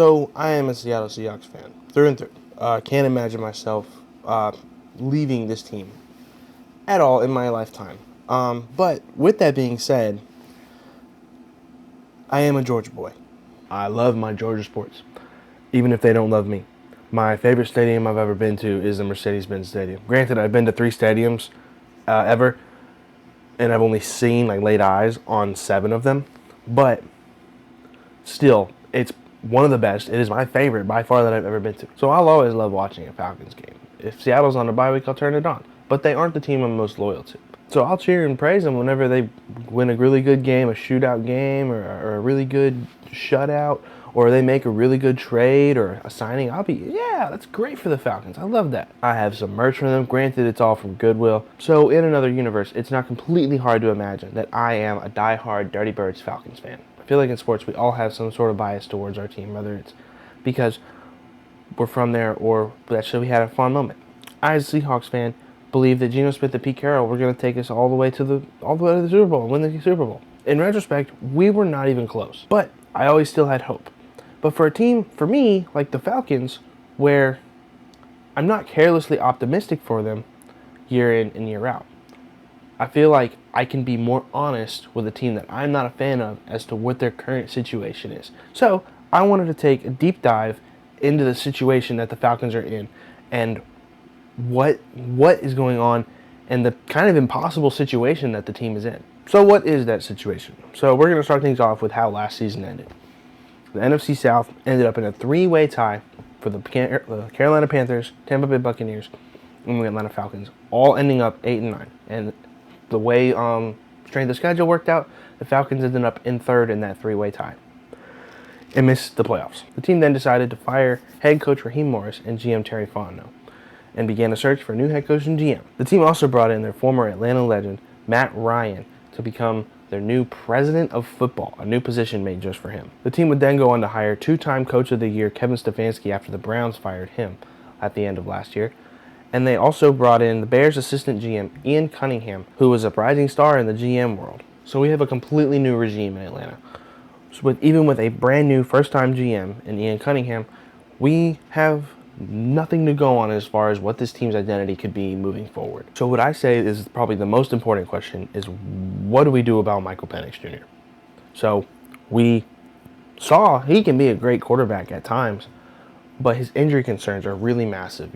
So I am a Seattle Seahawks fan through and through. Can't imagine myself leaving this team at all in my lifetime. But with that being said, I am a Georgia boy. I love my Georgia sports, even if they don't love me. My favorite stadium I've ever been to is the Mercedes-Benz Stadium. Granted, I've been to 3 stadiums ever, and I've only seen, laid eyes on 7 of them. But still, it's one of the best. It is my favorite by far that I've ever been to. So I'll always love watching a Falcons game. If Seattle's on a bye week, I'll turn it on. But they aren't the team I'm most loyal to. So I'll cheer and praise them whenever they win a really good game, a shootout game, or a really good shutout, or they make a really good trade or a signing. Yeah, that's great for the Falcons. I love that. I have some merch from them. Granted, it's all from Goodwill. So in another universe, it's not completely hard to imagine that I am a diehard Dirty Birds Falcons fan. I feel like in sports, we all have some sort of bias towards our team, whether it's because we're from there or that we had a fun moment. I, as a Seahawks fan, believe that Geno Smith and Pete Carroll were going to take us all the way to the Super Bowl and win the Super Bowl. In retrospect, we were not even close, but I always still had hope. But for a team, for me, like the Falcons, where I'm not carelessly optimistic for them year in and year out, I feel like I can be more honest with a team that I'm not a fan of as to what their current situation is. So I wanted to take a deep dive into the situation that the Falcons are in and what is going on and the kind of impossible situation that the team is in. So what is that situation? So we're going to start things off with how last season ended. The NFC South ended up in a 3-way tie for the Carolina Panthers, Tampa Bay Buccaneers, and the Atlanta Falcons, all ending up 8-9. And the way strength of schedule worked out, the Falcons ended up in 3rd in that 3-way tie and missed the playoffs. The team then decided to fire head coach Raheem Morris and GM Terry Fontenot and began a search for a new head coach and GM. The team also brought in their former Atlanta legend, Matt Ryan, to become their new president of football, a new position made just for him. The team would then go on to hire 2-time Coach of the Year Kevin Stefanski after the Browns fired him at the end of last year. And they also brought in the Bears assistant GM Ian Cunningham, who was a rising star in the GM world. So we have a completely new regime in Atlanta. So even with a brand new first-time GM in Ian Cunningham, we have nothing to go on as far as what this team's identity could be moving forward. So what I say is probably the most important question is, what do we do about Michael Penix Jr.? So we saw he can be a great quarterback at times, but his injury concerns are really massive.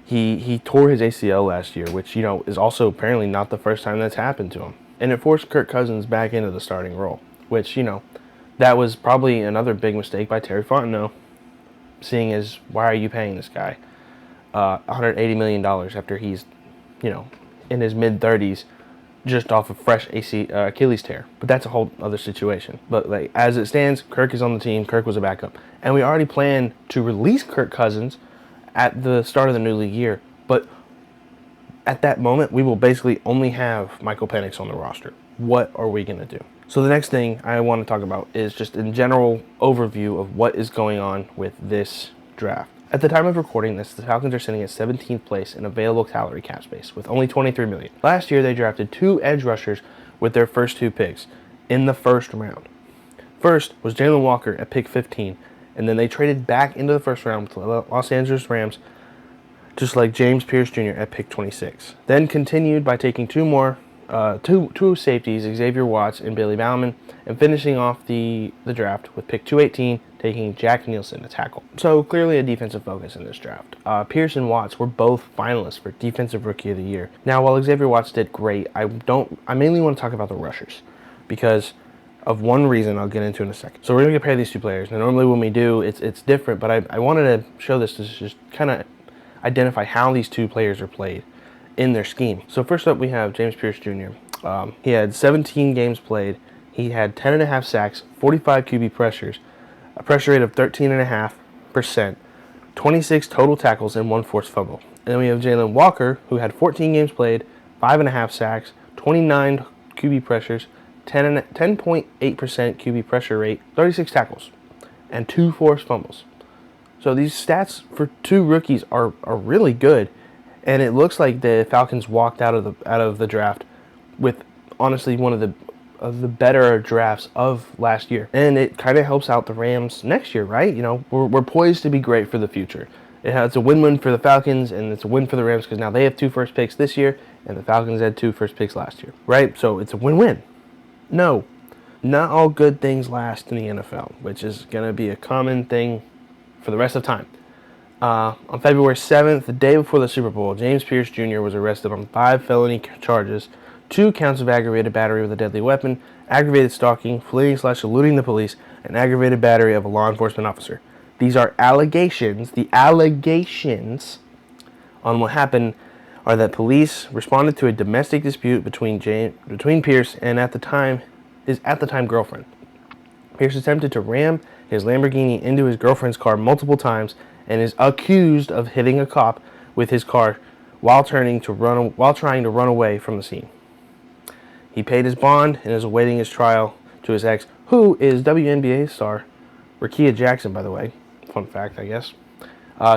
He tore his ACL last year, which, is also apparently not the first time that's happened to him. And it forced Kirk Cousins back into the starting role, which, that was probably another big mistake by Terry Fontenot, seeing as, why are you paying this guy $180 million after he's, in his mid-30s, just off a fresh Achilles tear. But that's a whole other situation. But as it stands, Kirk is on the team. Kirk was a backup. And we already planned to release Kirk Cousins at the start of the new league year. But at that moment, we will basically only have Michael Penix on the roster. What are we going to do? So the next thing I want to talk about is just a general overview of what is going on with this draft. At the time of recording this, the Falcons are sitting at 17th place in available salary cap space with only $23 million. Last year, they drafted 2 edge rushers with their first 2 picks in the first round. First was Jalen Walker at pick 15, and then they traded back into the first round with the Los Angeles Rams, just like James Pierce Jr. at pick 26. Then continued by taking 2 safeties, Xavier Watts and Billy Bauman, and finishing off the draft with pick 218, taking Jack Nielsen, a tackle. So clearly a defensive focus in this draft. Pierce and Watts were both finalists for Defensive Rookie of the Year. Now, while Xavier Watts did great, I mainly want to talk about the rushers because of one reason I'll get into in a second. So we're going to compare these 2 players. Now, normally when we do, it's different, but I wanted to show this to just kind of identify how these 2 players are played in their scheme. So first up, we have James Pierce Jr. He had 17 games played. He had 10.5 sacks, 45 QB pressures, a pressure rate of 13.5%, 26 total tackles, and 1 forced fumble. And then we have Jalen Walker, who had 14 games played, 5.5 sacks, 29 QB pressures, 10.8% QB pressure rate, 36 tackles, and 2 forced fumbles. So these stats for 2 rookies are really good. And it looks like the Falcons walked out of the draft with honestly one of the of the better drafts of last year, and it kind of helps out the Rams next year, right? You know, we're poised to be great for the future. It's a win-win for the Falcons, and it's a win for the Rams because now they have 2 first picks this year, and the Falcons had 2 first picks last year, right? So it's a win-win. No, not all good things last in the NFL, which is going to be a common thing for the rest of time. On February 7th, the day before the Super Bowl, James Pierce Jr. was arrested on 5 felony charges, 2 counts of aggravated battery with a deadly weapon, aggravated stalking, fleeing/eluding the police, and aggravated battery of a law enforcement officer. These are allegations. The allegations on what happened are that police responded to a domestic dispute between Pierce and his girlfriend. Pierce attempted to ram his Lamborghini into his girlfriend's car multiple times and is accused of hitting a cop with his car while trying to run away from the scene. He paid his bond and is awaiting his trial to his ex, who is WNBA star Rakia Jackson, by the way. Fun fact, I guess.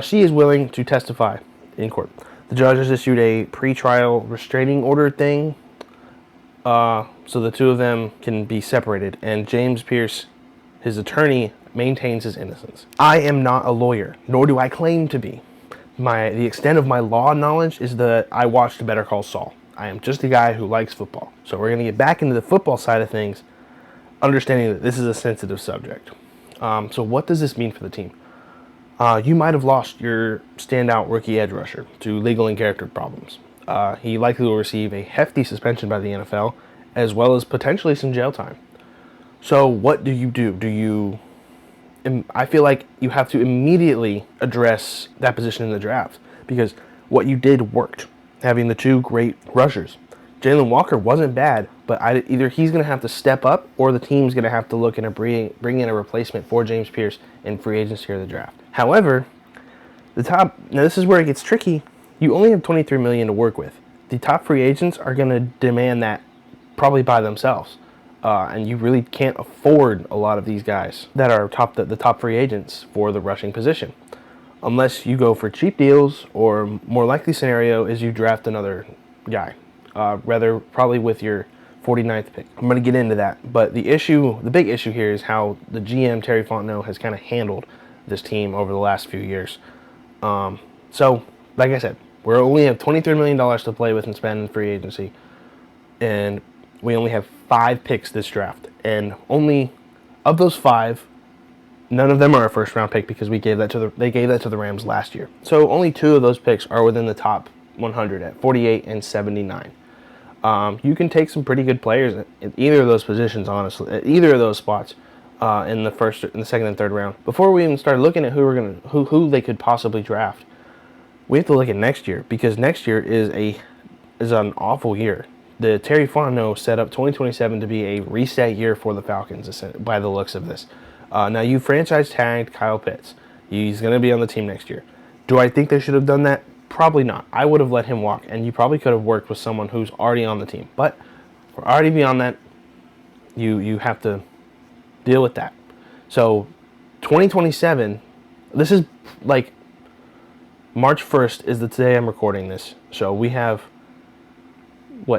She is willing to testify in court. The judge has issued a pre-trial restraining order thing, so the two of them can be separated, and James Pierce, his attorney, maintains his innocence. I am not a lawyer, nor do I claim to be. The extent of my law knowledge is that I watched Better Call Saul. I am just a guy who likes football. So we're going to get back into the football side of things, understanding that this is a sensitive subject. So what does this mean for the team? You might have lost your standout rookie edge rusher to legal and character problems. He likely will receive a hefty suspension by the NFL, as well as potentially some jail time. So what do? I feel like you have to immediately address that position in the draft, because what you did worked, having the 2 great rushers. Jalen Walker wasn't bad, but either he's going to have to step up or the team's going to have to look and bring in a replacement for James Pierce in free agency or the draft. However, now this is where it gets tricky. You only have $23 million to work with. The top free agents are going to demand that probably by themselves. And you really can't afford a lot of these guys that are the top free agents for the rushing position, unless you go for cheap deals, or more likely scenario is you draft another guy, probably with your 49th pick. I'm going to get into that, but the big issue here is how the GM, Terry Fontenot, has kind of handled this team over the last few years. So, like I said, we only have $23 million to play with and spend in free agency, and we only have 5 picks this draft, and only of those 5, none of them are a first-round pick because they gave that to the Rams last year. So only 2 of those picks are within the top 100 at 48 and 79. You can take some pretty good players in either of those positions, honestly, at either of those spots in the second and third round. Before we even start looking at who they could possibly draft, we have to look at next year, because next year is an awful year. The Terry Fontenot set up 2027 to be a reset year for the Falcons, by the looks of this. Now, you franchise tagged Kyle Pitts. He's going to be on the team next year. Do I think they should have done that? Probably not. I would have let him walk, and you probably could have worked with someone who's already on the team. But we're already beyond that. You have to deal with that. So 2027, this is like March 1st is the day I'm recording this. So we have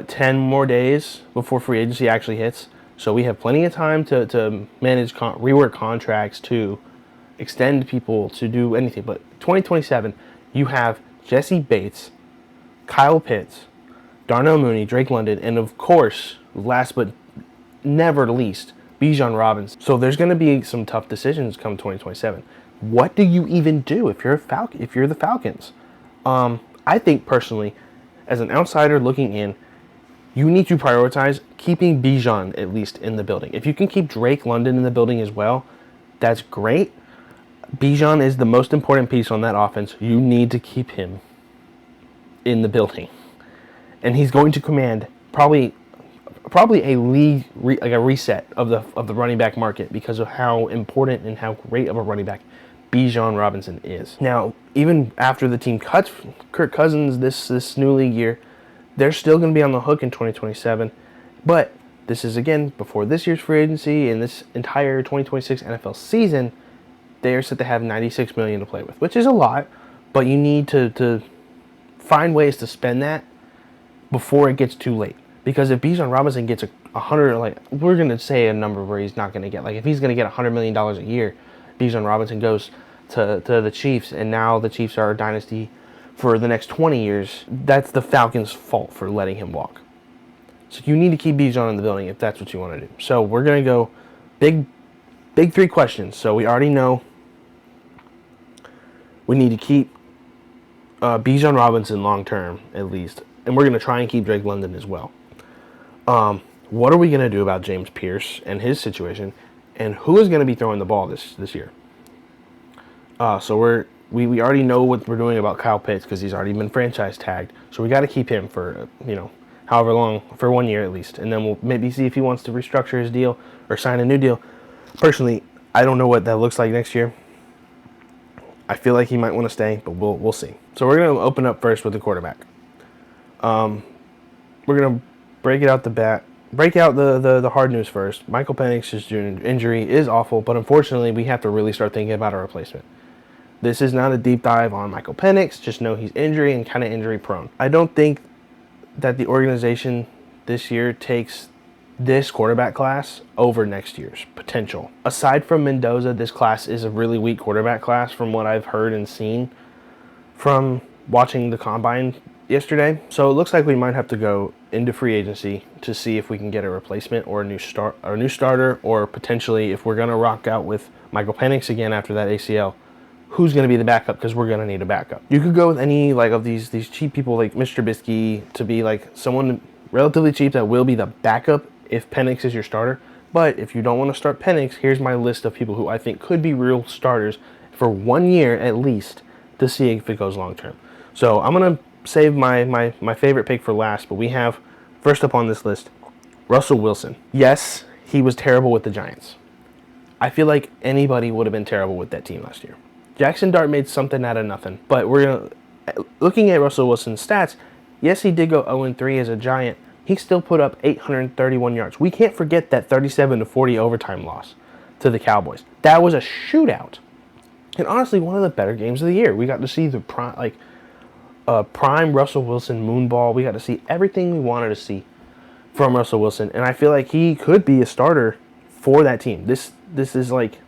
10 more days before free agency actually hits. So we have plenty of time to manage rework contracts, to extend people, to do anything. But 2027, you have Jesse Bates, Kyle Pitts, Darnell Mooney, Drake London, and of course, last but never least, Bijan Robinson. So there's going to be some tough decisions come 2027. What do you even do if you're the Falcons? I think personally, as an outsider looking in, you need to prioritize keeping Bijan at least in the building. If you can keep Drake London in the building as well, that's great. Bijan is the most important piece on that offense. You need to keep him in the building. And he's going to command probably a reset of the running back market because of how important and how great of a running back Bijan Robinson is. Now, even after the team cuts Kirk Cousins this new league year, they're still going to be on the hook in 2027. But this is, again, before this year's free agency and this entire 2026 NFL season, they are set to have $96 million to play with, which is a lot, but you need to find ways to spend that before it gets too late. Because if Bijan Robinson gets we're gonna say a number where he's not gonna get, like, if he's gonna get $100 million a year, Bijan Robinson goes to the Chiefs, and now the Chiefs are a dynasty for the next 20 years. That's the Falcons' fault for letting him walk. So you need to keep Bijan in the building if that's what you want to do. So we're gonna go big 3 questions. So we already know we need to keep Bijan Robinson long term at least, and we're gonna try and keep Drake London as well. What are we going to do about James Pierce and his situation, and who is going to be throwing the ball this year? So we already know what we're doing about Kyle Pitts because he's already been franchise tagged. So we got to keep him for, however long, for 1 year at least. And then we'll maybe see if he wants to restructure his deal or sign a new deal. Personally, I don't know what that looks like next year. I feel like he might want to stay, but we'll see. So we're going to open up first with the quarterback. We're going to break out the hard news first. Michael Penix's injury is awful, but unfortunately, we have to really start thinking about a replacement. This is not a deep dive on Michael Penix. Just know he's injury and kind of injury prone. I don't think that the organization this year takes this quarterback class over next year's potential. Aside from Mendoza, this class is a really weak quarterback class from what I've heard and seen from watching the combine yesterday. So it looks like we might have to go into free agency to see if we can get a replacement or a new starter, or potentially if we're going to rock out with Michael Penix again after that ACL, who's going to be the backup, because we're going to need a backup. You could go with any of these cheap people like Mr. Trubisky to be like someone relatively cheap that will be the backup if Penix is your starter. But if you don't want to start Penix, here's my list of people who I think could be real starters for 1 year at least to see if it goes long term. So I'm going to save my favorite pick for last, but we have first up on this list Russell Wilson. Yes, he was terrible with the Giants. I feel like anybody would have been terrible with that team last year. Jackson Dart made something out of nothing, but looking at Russell Wilson's stats, yes, he did go 0-3 as a Giant. He still put up 831 yards. We can't forget that 37-40 overtime loss to the Cowboys. That was a shootout, and honestly, one of the better games of the year. We got to see the prime Russell Wilson moonball. We got to see everything we wanted to see from Russell Wilson, and I feel like he could be a starter for that team. This is like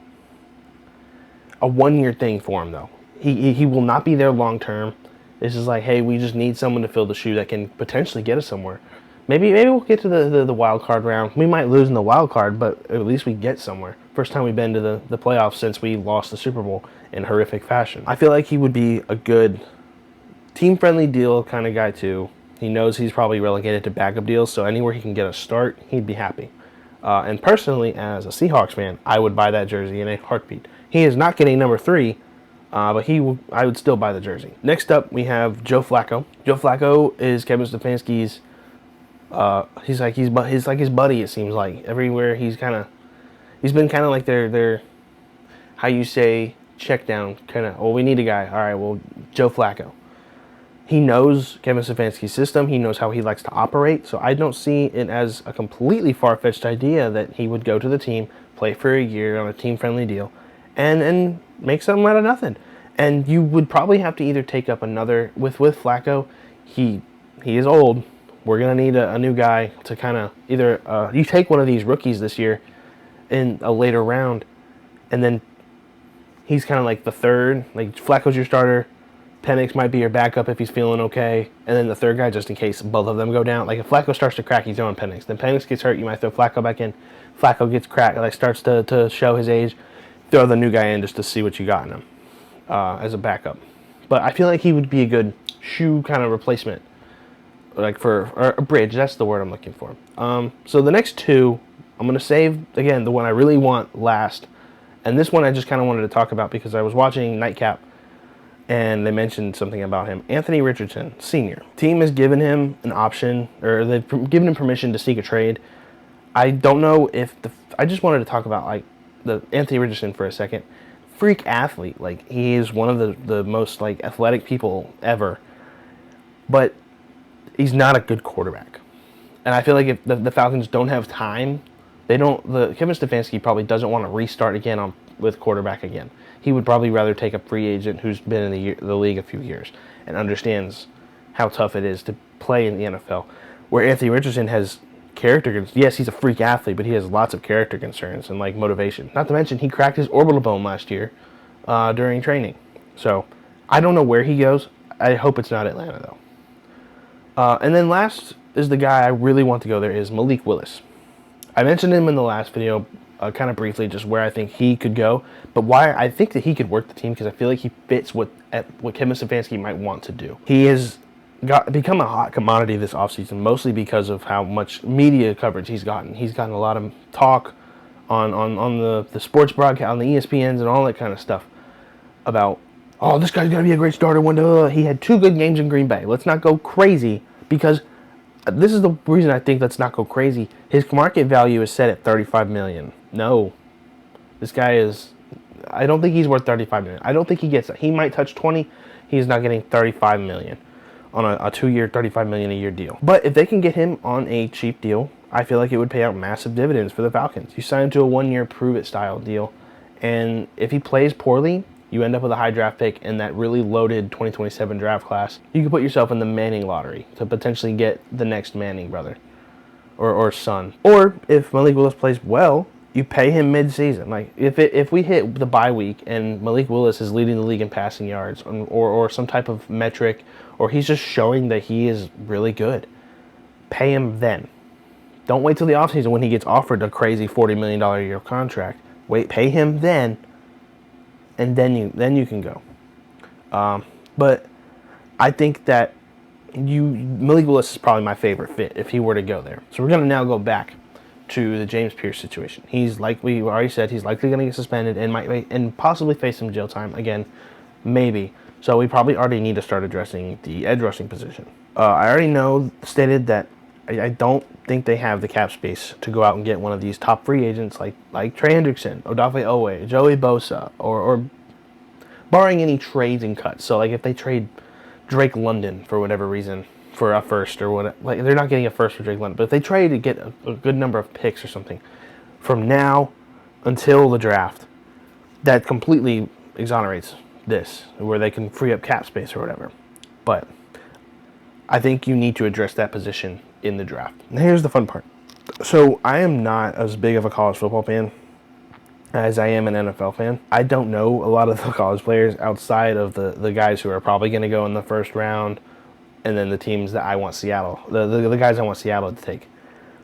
a 1 year thing for him, though. He will not be there long term. This is like, hey, we just need someone to fill the shoe that can potentially get us somewhere. Maybe we'll get to the wild card round. We might lose in the wild card, but at least we get somewhere. First time we've been to the playoffs since we lost the Super Bowl in horrific fashion. I feel like he would be a good team-friendly deal kind of guy, too. He knows he's probably relegated to backup deals, so anywhere he can get a start, he'd be happy. And personally, as a Seahawks fan, I would buy that jersey in a heartbeat. He is not getting number 3, but I would still buy the jersey. Next up, we have Joe Flacco. Joe Flacco is Kevin Stefanski's. He's like his buddy. It seems like everywhere he's been kind of like their how you say check down kind of. Well, we need a guy. All right, well, Joe Flacco. He knows Kevin Stefanski's system. He knows how he likes to operate. So I don't see it as a completely far-fetched idea that he would go to the team, play for a year on a team-friendly deal, and make something out of nothing. And you would probably have to either take up another with Flacco. He is old. We're gonna need a new guy to kind of either you take one of these rookies this year in a later round, and then he's kind of like the third. Like Flacco's your starter. Penix might be your backup if he's feeling okay, and then the third guy just in case both of them go down. Like if Flacco starts to crack, he's throwing Penix. Then Penix gets hurt, you might throw Flacco back in. Flacco gets cracked, like starts to show his age, throw the new guy in just to see what you got in him as a backup. But I feel like he would be a good shoe kind of replacement, like for a bridge. That's the word I'm looking for. So the next two, I'm gonna save again the one I really want last, and this one I just kind of wanted to talk about because I was watching Nightcap. And they mentioned something about him. Anthony Richardson, Sr. Team has given him an option, or they've given him permission to seek a trade. I don't know if I just wanted to talk about like the Anthony Richardson for a second. Freak athlete, like he is one of the most like athletic people ever, but he's not a good quarterback. And I feel like if the Falcons don't have time, Kevin Stefanski probably doesn't want to restart again with quarterback again. He would probably rather take a free agent who's been in the league a few years and understands how tough it is to play in the NFL. Where Anthony Richardson has character concerns. Yes, he's a freak athlete, but he has lots of character concerns and like motivation. Not to mention, he cracked his orbital bone last year during training. So I don't know where he goes. I hope it's not Atlanta though. And then last is the guy I really want to go there is Malik Willis. I mentioned him in the last video kind of briefly, just where I think he could go, but why I think that he could work the team, because I feel like he fits what Kevin Stefanski might want to do. He has become a hot commodity this offseason, mostly because of how much media coverage he's gotten. He's gotten a lot of talk on the sports broadcast, on the ESPNs and all that kind of stuff about, oh, this guy's going to be a great starter. He had 2 good games in Green Bay. Let's not go crazy, because this is the reason I think let's not go crazy. His market value is set at $35 million. No. This guy is, I don't think he's worth $35 million. I don't think he gets that. He might touch 20. He's not getting $35 million on a 2-year, $35 million a year deal. But if they can get him on a cheap deal, I feel like it would pay out massive dividends for the Falcons. You sign him to a 1-year prove-it style deal, and if he plays poorly, you end up with a high draft pick in that really loaded 2027 draft class. You can put yourself in the Manning lottery to potentially get the next Manning brother or son. Or if Malik Willis plays well, you pay him mid-season. Like if we hit the bye week and Malik Willis is leading the league in passing yards or some type of metric, or he's just showing that he is really good, pay him then. Don't wait till the offseason when he gets offered a crazy $40 million a year contract. Pay him then, and then you can go. But I think that Malik Willis is probably my favorite fit if he were to go there. So we're going to now go back to the James Pierce situation. He's, like we already said, he's likely going to get suspended and possibly face some jail time again, maybe. So we probably already need to start addressing the edge rushing position. I already stated that I don't think they have the cap space to go out and get one of these top free agents like Trey Hendrickson, Odafe Owe, Joey Bosa, or barring any trades and cuts. So like if they trade Drake London for whatever reason for a first or what, like they're not getting a first for Drake London, but if they trade to get a good number of picks or something from now until the draft, that completely exonerates this, where they can free up cap space or whatever. But I think you need to address that position in the draft. And here's the fun part. So I am not as big of a college football fan as I am an NFL fan. I don't know a lot of the college players outside of the guys who are probably going to go in the first round, and then the teams that I want Seattle, the guys I want Seattle to take.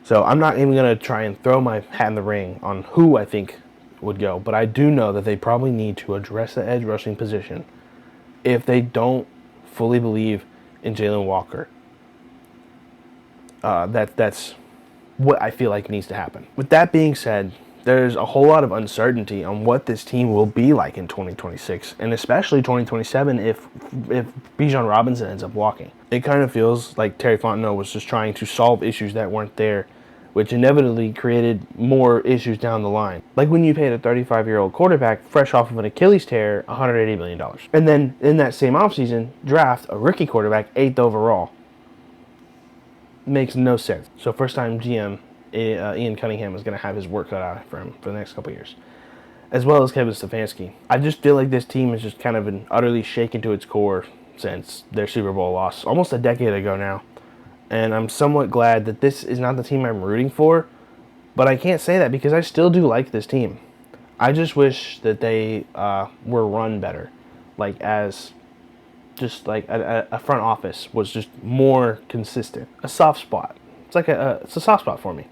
So I'm not even going to try and throw my hat in the ring on who I think would go, but I do know that they probably need to address the edge rushing position if they don't fully believe in Jalen Walker. That's what I feel like needs to happen. With that being said, there's a whole lot of uncertainty on what this team will be like in 2026, and especially 2027 if Bijan Robinson ends up walking. It kind of feels like Terry Fontenot was just trying to solve issues that weren't there, which inevitably created more issues down the line. Like when you paid a 35-year-old quarterback fresh off of an Achilles tear $180 million. And then in that same offseason, draft a rookie quarterback 8th overall. Makes no sense. So first-time GM Ian Cunningham is going to have his work cut out for him for the next couple years, as well as Kevin Stefanski. I just feel like this team has just kind of been utterly shaken to its core since their Super Bowl loss almost a decade ago now. And I'm somewhat glad that this is not the team I'm rooting for, but I can't say that because I still do like this team. I just wish that they were run better, like as just like a front office was just more consistent. A soft spot. It's like it's a soft spot for me.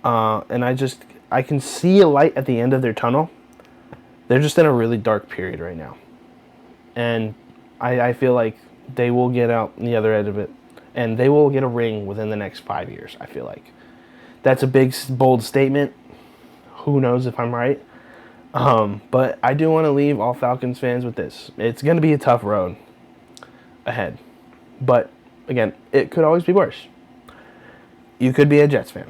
And I can see a light at the end of their tunnel. They're just in a really dark period right now. And I feel like they will get out the other edge of it. And they will get a ring within the next 5 years, I feel like. That's a big, bold statement. Who knows if I'm right. But I do want to leave all Falcons fans with this. It's going to be a tough road ahead. But, again, it could always be worse. You could be a Jets fan.